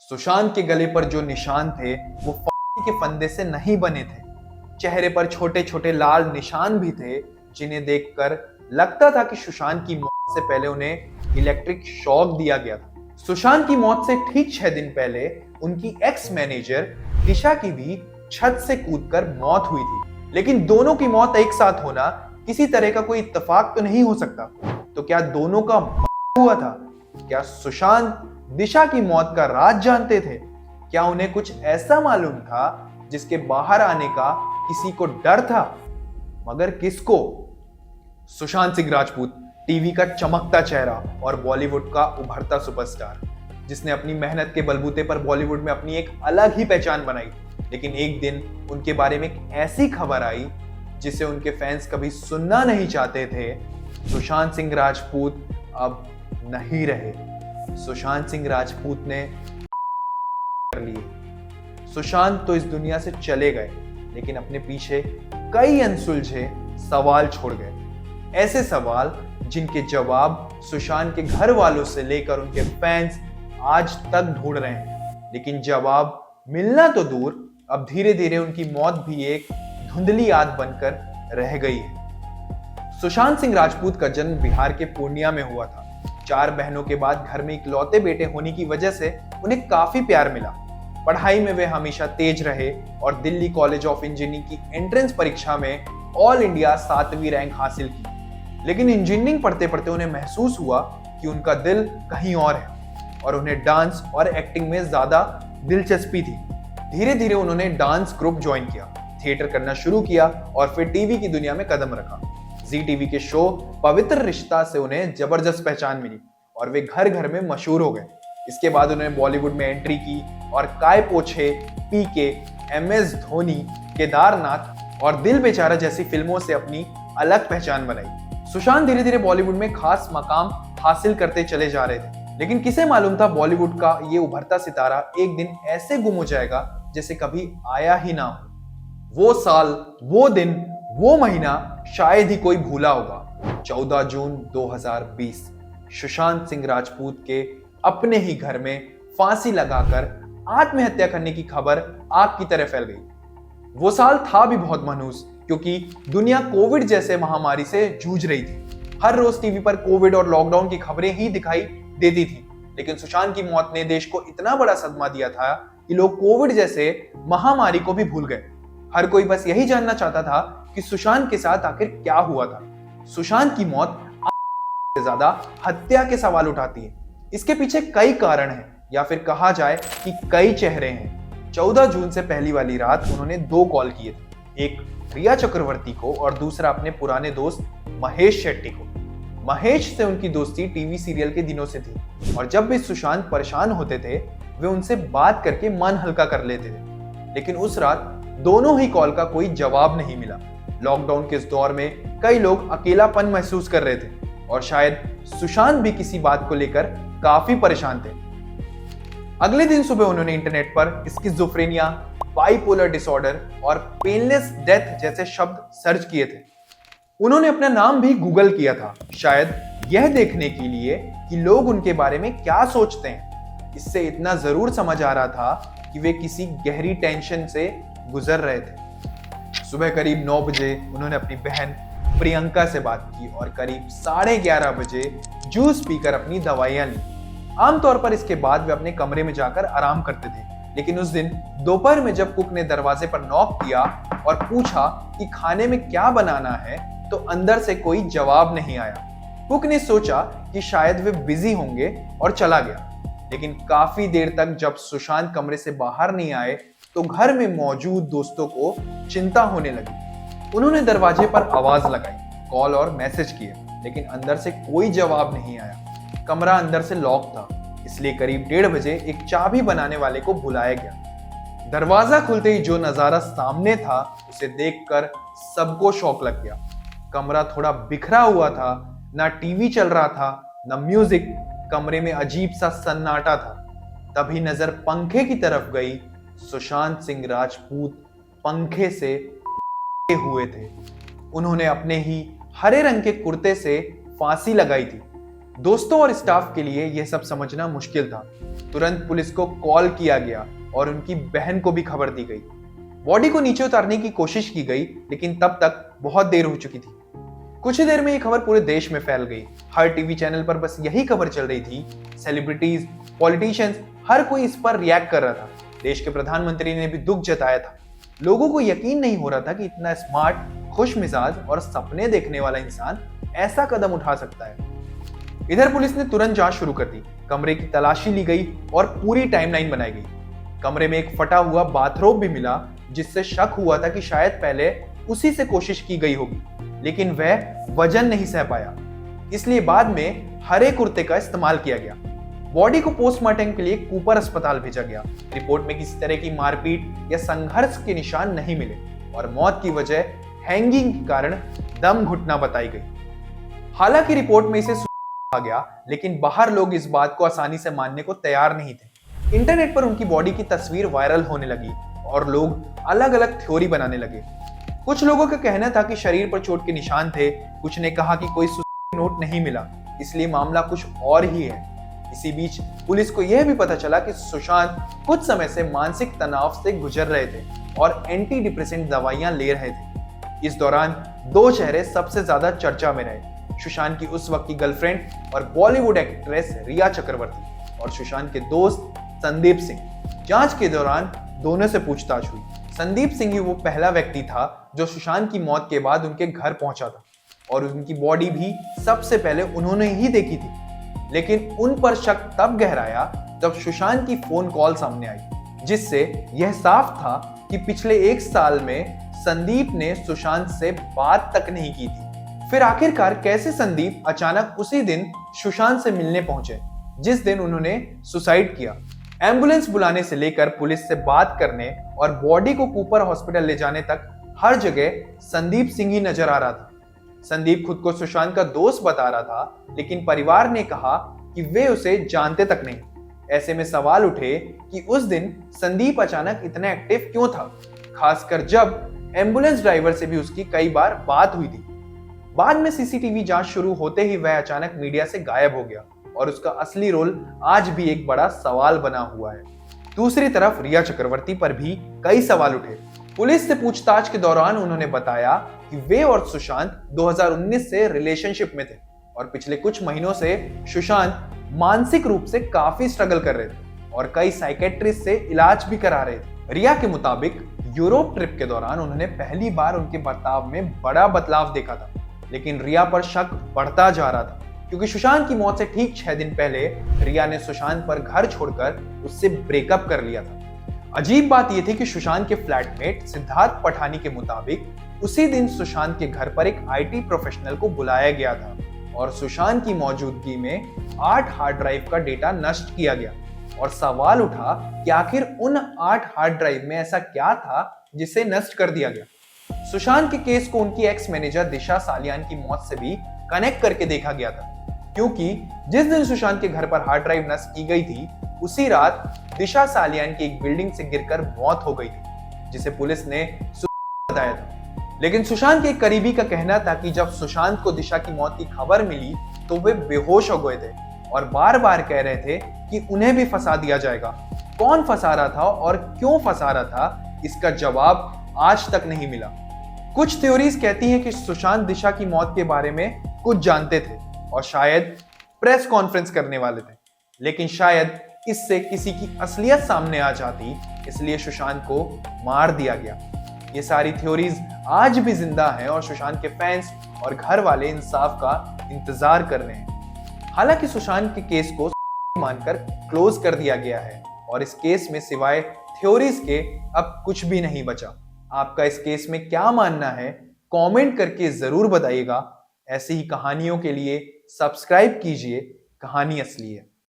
सुशांत के गले पर जो निशान थे वो फांसी के फंदे से नहीं बने थे। चेहरे पर छोटे छोटे लाल निशान भी थे जिन्हें देखकर लगता था कि सुशांत की मौत से पहले उन्हें इलेक्ट्रिक शॉक दिया गया था। सुशांत की मौत से ठीक 6 दिन पहले उनकी एक्स मैनेजर दिशा की भी छत से कूदकर मौत हुई थी। लेकिन दोनों की मौत एक साथ होना किसी तरह का कोई इत्तेफाक तो नहीं हो सकता। तो क्या दोनों का हुआ था? क्या सुशांत दिशा की मौत का राज जानते थे? क्या उन्हें कुछ ऐसा मालूम था जिसके बाहर आने का किसी को डर था? मगर किसको? सुशांत सिंह राजपूत टीवी का चमकता चेहरा और बॉलीवुड का उभरता सुपरस्टार, जिसने अपनी मेहनत के बलबूते पर बॉलीवुड में अपनी एक अलग ही पहचान बनाई। लेकिन एक दिन उनके बारे में एक ऐसी खबर आई जिसे उनके फैंस कभी सुनना नहीं चाहते थे। सुशांत सिंह राजपूत अब नहीं रहे। सुशांत सिंह राजपूत ने कर लिए। सुशांत तो इस दुनिया से चले गए, लेकिन अपने पीछे कई अनसुलझे सवाल छोड़ गए। ऐसे सवाल जिनके जवाब सुशांत के घर वालों से लेकर उनके फैंस आज तक ढूंढ रहे हैं। लेकिन जवाब मिलना तो दूर, अब धीरे धीरे उनकी मौत भी एक धुंधली याद बनकर रह गई है। सुशांत सिंह राजपूत का जन्म बिहार के पूर्णिया में हुआ था। 4 बहनों के बाद घर में इकलौते बेटे होने की वजह से उन्हें काफी प्यार मिला। पढ़ाई में वे हमेशा तेज रहे और दिल्ली कॉलेज ऑफ इंजीनियरिंग की एंट्रेंस परीक्षा में ऑल इंडिया 7वीं रैंक हासिल की। लेकिन इंजीनियरिंग पढ़ते पढ़ते उन्हें महसूस हुआ कि उनका दिल कहीं और है और उन्हें डांस और एक्टिंग में ज्यादा दिलचस्पी थी। धीरे धीरे उन्होंने डांस ग्रुप ज्वाइन किया, थिएटर करना शुरू किया और फिर टीवी की दुनिया में कदम रखा। जी टीवी के शो पवित्र रिश्ता से उन्हें जबरदस्त पहचान मिली और वे घर घर में मशहूर हो गए। इसके बाद उन्होंने बॉलीवुड में एंट्री की और काय पोछे, पीके, MS धोनी, केदारनाथ और दिल बेचारा जैसी फिल्मों से अपनी अलग पहचान बनाई। सुशांत धीरे धीरे बॉलीवुड में खास मकाम हासिल करते चले जा रहे थे, लेकिन किसे मालूम था बॉलीवुड का ये उभरता सितारा एक दिन ऐसे गुम हो जाएगा जैसे कभी आया ही ना हो। वो साल, वो दिन, वो महीना शायद ही कोई भूला होगा। 14 जून 2020 सुशांत सिंह राजपूत के अपने ही घर में फांसी लगाकर आत्महत्या करने की खबर आग की तरह फैल गई। वो साल था भी बहुत मनहूस, क्योंकि दुनिया कोविड जैसे महामारी से जूझ रही थी। हर रोज टीवी पर कोविड और लॉकडाउन की खबरें ही दिखाई देती थी। लेकिन सुशांत की मौत ने देश को इतना बड़ा सदमा दिया था कि लोग कोविड जैसे महामारी को भी भूल गए। हर कोई बस यही जानना चाहता था कि सुशांत के साथ आखिर क्या हुआ था। सुशांत की मौत से ज्यादा हत्या के सवाल उठाती है। इसके पीछे कई कारण हैं, या फिर कहा जाए कि कई चेहरे हैं। 14 जून से पहली वाली रात उन्होंने 2 कॉल किए थे, एक रिया चक्रवर्ती को और दूसरा अपने पुराने दोस्त महेश शेट्टी को। महेश से उनकी दोस्ती टीवी सीरियल के दिनों से थी और जब भी सुशांत परेशान होते थे वे उनसे बात करके मन हल्का कर लेते थे। लेकिन उस रात दोनों ही कॉल का कोई जवाब नहीं मिला। लॉकडाउन के इस दौर में कई लोग अकेलापन महसूस कर रहे थे और शायद सुशांत भी किसी बात को लेकर काफी परेशान थे। अगले दिन सुबह उन्होंने इंटरनेट पर स्किज़ोफ्रेनिया, बाइपोलर डिसऑर्डर और पेनलेस डेथ जैसे शब्द सर्च किए थे। उन्होंने अपना नाम भी गूगल किया था, शायद यह देखने के लिए कि लोग उनके बारे में क्या सोचते हैं। इससे इतना जरूर समझ आ रहा था कि वे किसी गहरी टेंशन से गुजर रहे थे। सुबह करीब 9 बजे उन्होंने अपनी बहन प्रियंका से बात की और करीब 11:30 बजे जूस पीकर अपनी दवाइयां ली। आमतौर पर इसके बाद वे अपने कमरे में जाकर आराम करते थे, लेकिन उस दिन दोपहर में जब कुक ने दरवाजे पर नॉक किया और पूछा कि खाने में क्या बनाना है, तो अंदर से कोई जवाब नहीं आया। कुक ने सोचा कि शायद वे बिजी होंगे और चला गया। लेकिन काफी देर तक जब सुशांत कमरे से बाहर नहीं आए तो घर में मौजूद दोस्तों को चिंता होने लगी। उन्होंने दरवाजे पर आवाज लगाई, कॉल और मैसेज किए, लेकिन अंदर से कोई जवाब नहीं आया। कमरा अंदर से लॉक था, इसलिए करीब 1:30 बजे एक चाबी बनाने वाले को बुलाया गया। दरवाजा खुलते ही जो नजारा सामने था उसे देखकर सबको शौक लग गया। कमरा थोड़ा बिखरा हुआ था, ना टीवी चल रहा था, ना म्यूजिक। कमरे में अजीब सा सन्नाटा था। तभी नजर पंखे की तरफ गई। सुशांत सिंह राजपूत पंखे से हुए थे। उन्होंने अपने ही हरे रंग के कुर्ते से फांसी लगाई थी। दोस्तों और स्टाफ के लिए यह सब समझना मुश्किल था। तुरंत पुलिस को कॉल किया गया और उनकी बहन को भी खबर दी गई। बॉडी को नीचे उतारने की कोशिश की गई, लेकिन तब तक बहुत देर हो चुकी थी। कुछ ही देर में यह खबर पूरे देश में फैल गई। हर टीवी चैनल पर बस यही खबर चल रही थी। सेलिब्रिटीज, पॉलिटिशियंस, हर कोई इस पर रिएक्ट कर रहा था। देश के प्रधानमंत्री ने भी दुख जताया था। लोगों को यकीन नहीं हो रहा था कि इतना स्मार्ट, खुश मिजाज और सपने देखने वाला इंसान ऐसा कदम उठा सकता है। इधर पुलिस ने तुरंत जांच शुरू कर दी। कमरे की तलाशी ली गई और पूरी टाइमलाइन बनाई गई। कमरे में एक फटा हुआ बाथरोब भी मिला, जिससे शक हुआ था कि शायद पहले उसी से कोशिश की गई होगी, लेकिन वह वजन नहीं सह पाया, इसलिए बाद में हरे कुर्ते का इस्तेमाल किया गया। बॉडी को पोस्टमार्टम के लिए कूपर अस्पताल भेजा गया। रिपोर्ट में किसी तरह की मारपीट या संघर्ष के निशान नहीं मिले और मौत की वजह हैंगिंग के कारण दम घुटना बताई गई। हालांकि रिपोर्ट में इसे कहा गया, लेकिन बाहर लोग इस बात को आसानी से मानने को तैयार नहीं थे। इंटरनेट पर उनकी बॉडी की तस्वीर वायरल होने लगी और लोग अलग अलग थ्योरी बनाने लगे। कुछ लोगों का कहना था कि शरीर पर चोट के निशान थे, कुछ ने कहा कि कोई सुसाइड नोट नहीं मिला, इसलिए मामला कुछ और ही है। इसी बीच पुलिस को यह भी पता चला कि सुशांत कुछ समय से मानसिक तनाव से गुजर रहे थे और एंटी डिप्रेसेंट दवाइयां ले रहे थे। इस दौरान दो चेहरे सबसे ज्यादा चर्चा में रहे, सुशांत की उस वक्त की गर्लफ्रेंड और बॉलीवुड एक्ट्रेस रिया चक्रवर्ती और सुशांत के दोस्त संदीप सिंह। जांच के दौरान दोनों से पूछताछ हुई। संदीप सिंह ही वो पहला व्यक्ति था जो सुशांत की मौत के बाद उनके घर पहुंचा था और उनकी बॉडी भी सबसे पहले उन्होंने ही देखी थी। लेकिन उन पर शक तब गहराया जब सुशांत की फोन कॉल सामने आई, जिससे यह साफ था कि पिछले 1 साल में संदीप ने सुशांत से बात तक नहीं की थी। फिर आखिरकार कैसे संदीप अचानक उसी दिन सुशांत से मिलने पहुंचे जिस दिन उन्होंने सुसाइड किया। एम्बुलेंस बुलाने से लेकर पुलिस से बात करने और बॉडी को कूपर हॉस्पिटल ले जाने तक हर जगह संदीप सिंह ही नजर आ रहा था। संदीप खुद को सुशांत का दोस्त बता रहा था, लेकिन परिवार ने कहा कि वे उसे जानते तक नहीं। ऐसे में सवाल उठे कि उस दिन संदीप अचानक इतना एक्टिव क्यों था, खासकर जब एम्बुलेंस ड्राइवर से भी उसकी कई बार बात हुई थी। बाद में सीसीटीवी जांच शुरू होते ही वह अचानक मीडिया से गायब हो गया और उसका असली रोल आज भी एक बड़ा सवाल बना हुआ है। दूसरी तरफ रिया चक्रवर्ती पर भी कई सवाल उठे। पुलिस से पूछताछ के दौरान उन्होंने बताया कि वे और सुशांत 2019 से रिलेशनशिप में थे और पिछले कुछ महीनों से सुशांत मानसिक रूप से काफी स्ट्रगल कर रहे थे और कई साइकेट्रिस्ट से इलाज भी करा रहे थे। रिया के मुताबिक यूरोप ट्रिप के दौरान उन्होंने पहली बार उनके बर्ताव में बड़ा बदलाव देखा था, लेकिन रिया पर शक बढ़ता जा रहा था क्योंकि सुशांत की मौत से ठीक 6 दिन पहले रिया ने सुशांत पर घर छोड़कर उससे ब्रेकअप कर लिया था। अजीब बात यह थी कि सुशांत के फ्लैटमेट सिद्धार्थ पठानी के मुताबिक उसी दिन सुशांत के घर पर एक आईटी प्रोफेशनल को बुलाया गया था और सुशांत की मौजूदगी में 8 हार्ड ड्राइव का डेटा नष्ट किया गया और सवाल उठा कि आखिर उन 8 हार्ड ड्राइव में ऐसा क्या था जिसे नष्ट कर दिया गया। सुशांत के केस को उनकी एक्स मैनेजर दिशा सालियान की मौत से भी कनेक्ट करके देखा गया था, क्योंकि जिस दिन सुशांत के घर पर हार्ड ड्राइव नष्ट की गई थी उसी रात दिशा सालियान की एक बिल्डिंग से गिरकर मौत हो गई थी, जिसे पुलिस ने बताया था। लेकिन सुशांत के एक करीबी का कहना था कि जब सुशांत को दिशा की मौत की खबर मिली तो वे बेहोश हो गए थे और बार बार कह रहे थे कि उन्हें भी फंसा दिया जाएगा। कौन फंसा रहा था और क्यों फंसा रहा था, इसका जवाब आज तक नहीं मिला। कुछ थ्योरीज कहती हैं कि सुशांत दिशा की मौत के बारे में कुछ जानते थे और शायद प्रेस कॉन्फ्रेंस करने वाले थे, लेकिन शायद इससे किसी की असलियत सामने आ जाती, इसलिए सुशांत को मार दिया गया। ये सारी थ्योरीज आज भी जिंदा हैं और सुशांत के फैंस और घर वाले इंसाफ का इंतजार कर रहे हैं। हालांकि सुशांत के केस को मानकर क्लोज कर दिया गया है और इस केस में सिवाय थ्योरीज के अब कुछ भी नहीं बचा। आपका इस केस में क्या मानना है, कमेंट करके जरूर बताइएगा। ऐसी ही कहानियों के लिए सब्सक्राइब कीजिए कहानी असली है।